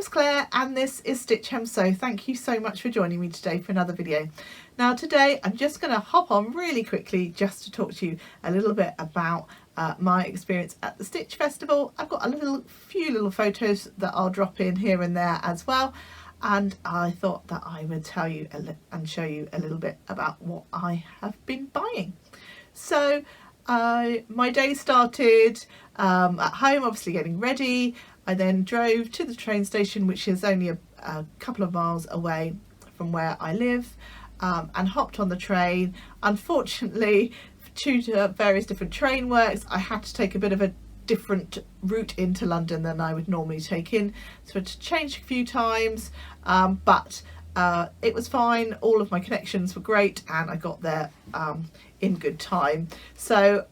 name's Claire and this is Stitch Hem Sew. Thank you so much for joining me today for another video. Now today I'm just going to hop on really quickly just to talk to you a little bit about my experience at the Stitch Festival. I've got a few little photos that I'll drop in here and there as well, and I thought that I would tell you and show you a little bit about what I have been buying. So my day started at home, obviously getting ready. I then drove to the train station, which is only a couple of miles away from where I live, and hopped on the train. Unfortunately, due to various different train works, I had to take a bit of a different route into London than I would normally take in, so I had to change a few times, but it was fine. All of my connections were great and I got there in good time. So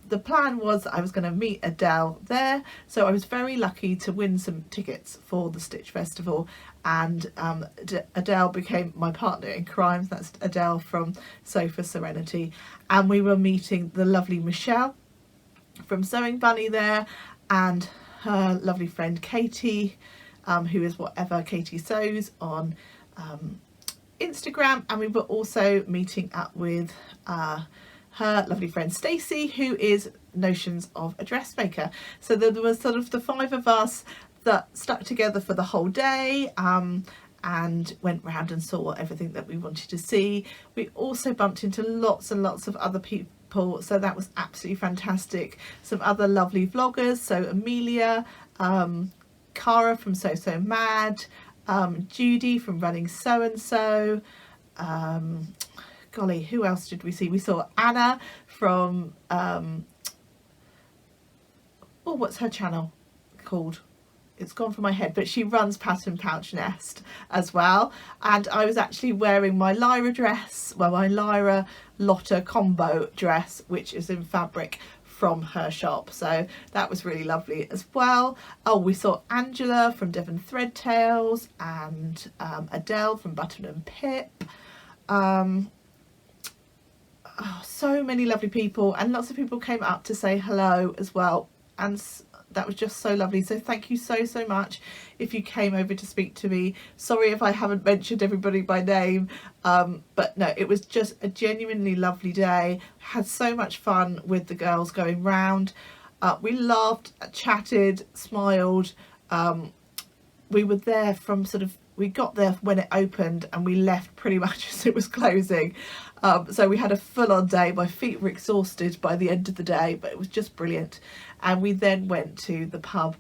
the plan was I was going to meet Adele there, so I was very lucky to win some tickets for the Stitch Festival, and Adele became my partner in crime. That's Adele from Sew for Serenity, and we were meeting the lovely Michelle from Sewing Bunny there, and her lovely friend Katie, who is Whatever Katie Sews on Instagram, and we were also meeting up with her lovely friend Stacey, who is Notions of a Dressmaker. So there was sort of the five of us that stuck together for the whole day, and went round and saw everything that we wanted to see. We also bumped into lots and lots of other people, so that was absolutely fantastic. Some other lovely vloggers, so Amelia, Cara from So So Mad, Judy from Running So and So, golly, who else did we see? We saw Anna from what's her channel called? It's gone from my head, but she runs Pattern Pouch Nest as well. And I was actually wearing my Lyra dress, well, my Lyra Lotta combo dress, which is in fabric from her shop, so that was really lovely as well. Oh, we saw Angela from Devon Thread Tales, and Adele from Button and Pip. So many lovely people, and lots of people came up to say hello as well, and that was just so lovely. So thank you so much if you came over to speak to me. Sorry if I haven't mentioned everybody by name, but no, it was just a genuinely lovely day. Had so much fun with the girls going round. We laughed, chatted, smiled. We were there from we got there when it opened and we left pretty much as it was closing. So we had a full-on day. My feet were exhausted by the end of the day, but it was just brilliant. And we then went to the pub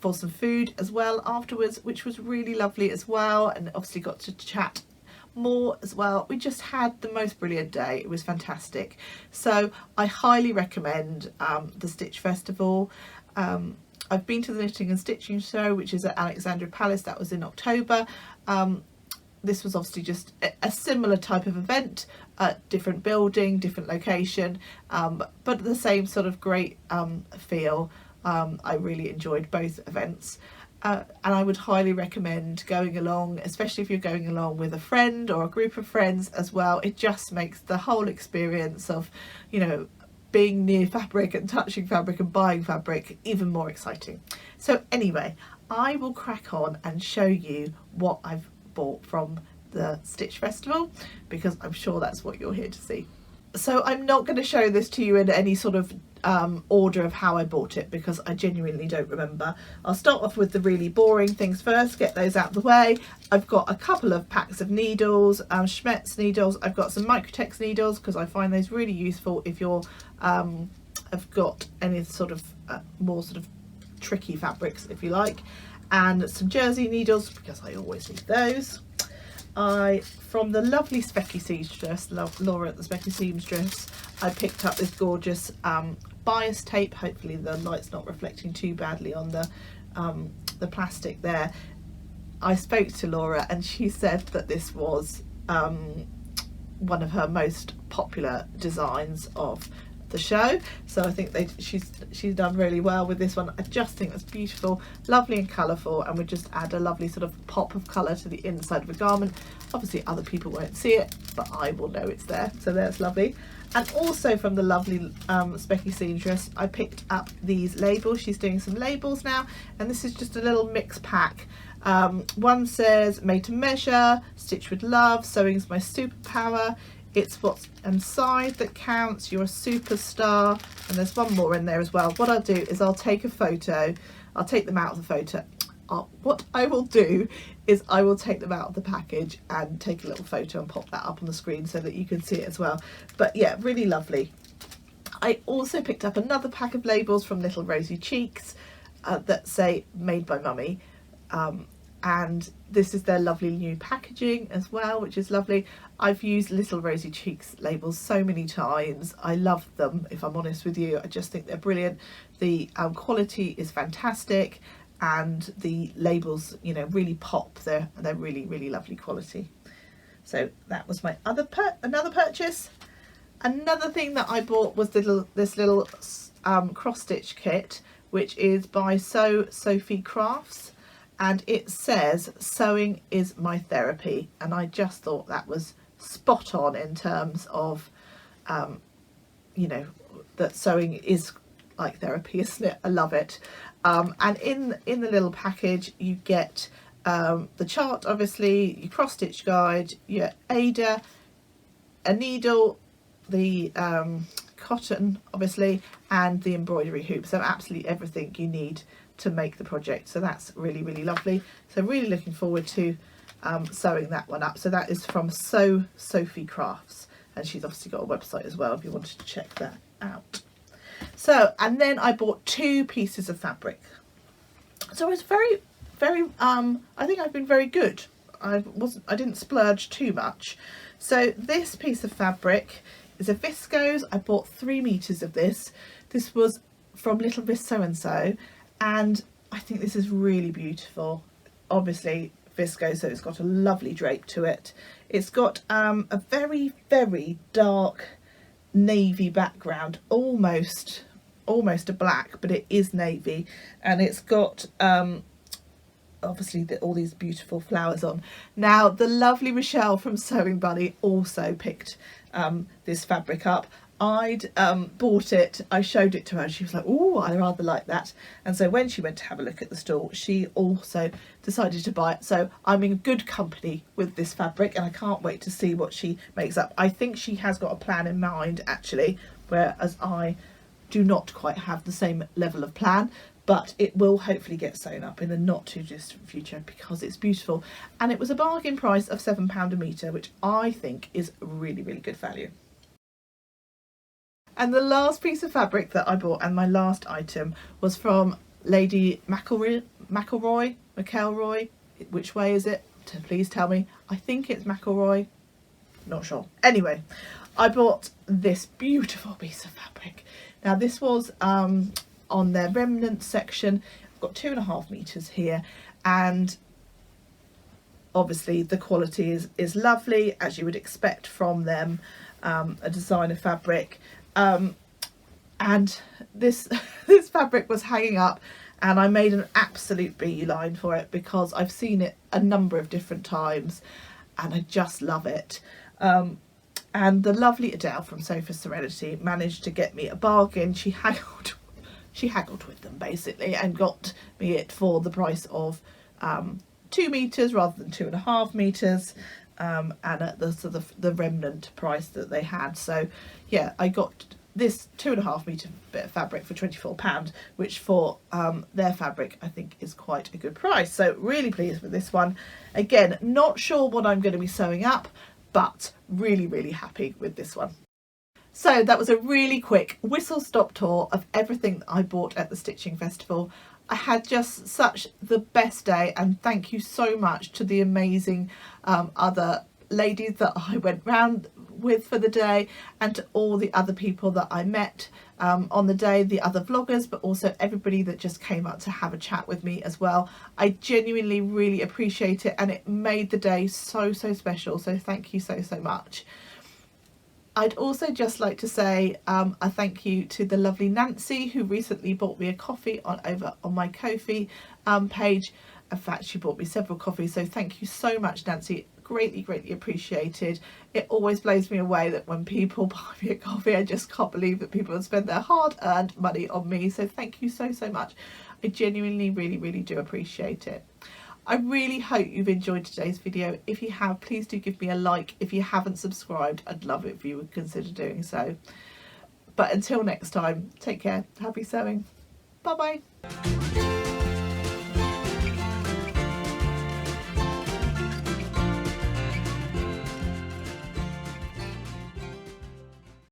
for some food as well afterwards, which was really lovely as well, and obviously got to chat more as well. We just had the most brilliant day. It was fantastic. So I highly recommend the Stitch Festival. I've been to the Knitting and Stitching Show, which is at Alexandra Palace. That was in October. This was obviously just a similar type of event, different building, different location, but the same sort of great feel. I really enjoyed both events, and I would highly recommend going along, especially if you're going along with a friend or a group of friends as well. It just makes the whole experience of, you know, being near fabric and touching fabric and buying fabric even more exciting. So anyway, I will crack on and show you what I've bought from the Stitch Festival, because I'm sure that's what you're here to see. So I'm not going to show this to you in any sort of order of how I bought it, because I genuinely don't remember. I'll start off with the really boring things first, get those out of the way. I've got a couple of packs of needles, Schmetz needles. I've got some Microtex needles because I find those really useful if you're have got any sort of more sort of tricky fabrics, if you like, and some jersey needles because I always need those. From the lovely Specky Seamstress, Laura at the Specky Seamstress, I picked up this gorgeous bias tape. Hopefully the light's not reflecting too badly on the plastic there. I spoke to Laura and she said that this was one of her most popular designs of the show. So I think she's done really well with this one. I just think it's beautiful, lovely and colourful, and would just add a lovely sort of pop of colour to the inside of a garment. Obviously other people won't see it, but I will know it's there, so that's lovely. And also from the lovely Specky seamstress, I picked up these labels. She's doing some labels now, and this is just a little mix pack. One says made to measure, stitched with love, sewing's my superpower, it's what's inside that counts, you're a superstar, and there's one more in there as well. What I'll do is I'll take a photo, I'll take them out of the photo. What I will do is I will take them out of the package and take a little photo and pop that up on the screen so that you can see it as well. But yeah, really lovely. I also picked up another pack of labels from Little Rosy Cheeks that say made by Mummy, and this is their lovely new packaging as well, which is lovely. I've used Little Rosy Cheeks labels so many times. I love them, if I'm honest with you. I just think they're brilliant. The quality is fantastic, and the labels, you know, really pop. They're really lovely quality. So that was my another purchase. Another thing that I bought was this little cross stitch kit, which is by Sophie Crafts, and it says sewing is my therapy, and I just thought that was spot on in terms of you know, that sewing is like therapy, isn't it? I love it. And in the little package you get the chart, obviously, your cross stitch guide, your Ada, a needle, the cotton obviously, and the embroidery hoop. So absolutely everything you need to make the project. So that's really lovely. So really looking forward to sewing that one up. So that is from Sophie Crafts, and she's obviously got a website as well if you wanted to check that out. So, and then I bought 2 pieces of fabric. So it's very I think I've been very good. I didn't splurge too much. So this piece of fabric is a viscose. I bought 3 meters of this. This was from Little Miss So and So, and I think this is really beautiful. Obviously viscose, so it's got a lovely drape to it. It's got a very dark navy background, almost a black, but it is navy, and it's got obviously all these beautiful flowers on. Now the lovely Michelle from Sewing Bunny also picked this fabric up. I'd bought it, I showed it to her, she was like, oh, I rather like that. And so when she went to have a look at the stall, she also decided to buy it. So I'm in good company with this fabric, and I can't wait to see what she makes up. I think she has got a plan in mind actually, whereas I do not quite have the same level of plan, but it will hopefully get sewn up in the not too distant future because it's beautiful. And it was a bargain price of £7 a metre, which I think is really good value. And the last piece of fabric that I bought, and my last item, was from Lady McElroy, which way is it? Please tell me. I think it's McElroy, not sure. Anyway, I bought this beautiful piece of fabric. Now this was on their remnant section. I've got 2.5 meters here, and obviously the quality is lovely, as you would expect from them, a designer fabric. And this fabric was hanging up, and I made an absolute beeline for it because I've seen it a number of different times and I just love it. And the lovely Adele from Sofa Serenity managed to get me a bargain. She haggled with them basically and got me it for the price of 2 meters rather than 2.5 meters. And at the sort of the remnant price that they had. So yeah, I got this 2.5 meter bit of fabric for £24, which for their fabric I think is quite a good price. So really pleased with this one. Again, not sure what I'm going to be sewing up, but really happy with this one. So that was a really quick whistle-stop tour of everything that I bought at the Stitching Festival. I had just such the best day, and thank you so much to the amazing other ladies that I went round with for the day, and to all the other people that I met on the day, the other vloggers, but also everybody that just came up to have a chat with me as well. I genuinely really appreciate it, and it made the day so special, so thank you so much. I'd also just like to say a thank you to the lovely Nancy, who recently bought me a coffee over on my Ko-fi page. In fact, she bought me several coffees, so thank you so much, Nancy. Greatly appreciated. It always blows me away that when people buy me a coffee, I just can't believe that people have spent their hard-earned money on me. So thank you so much. I genuinely really do appreciate it. I really hope you've enjoyed today's video. If you have, please do give me a like. If you haven't subscribed, I'd love it if you would consider doing so. But until next time, take care, happy sewing. Bye bye.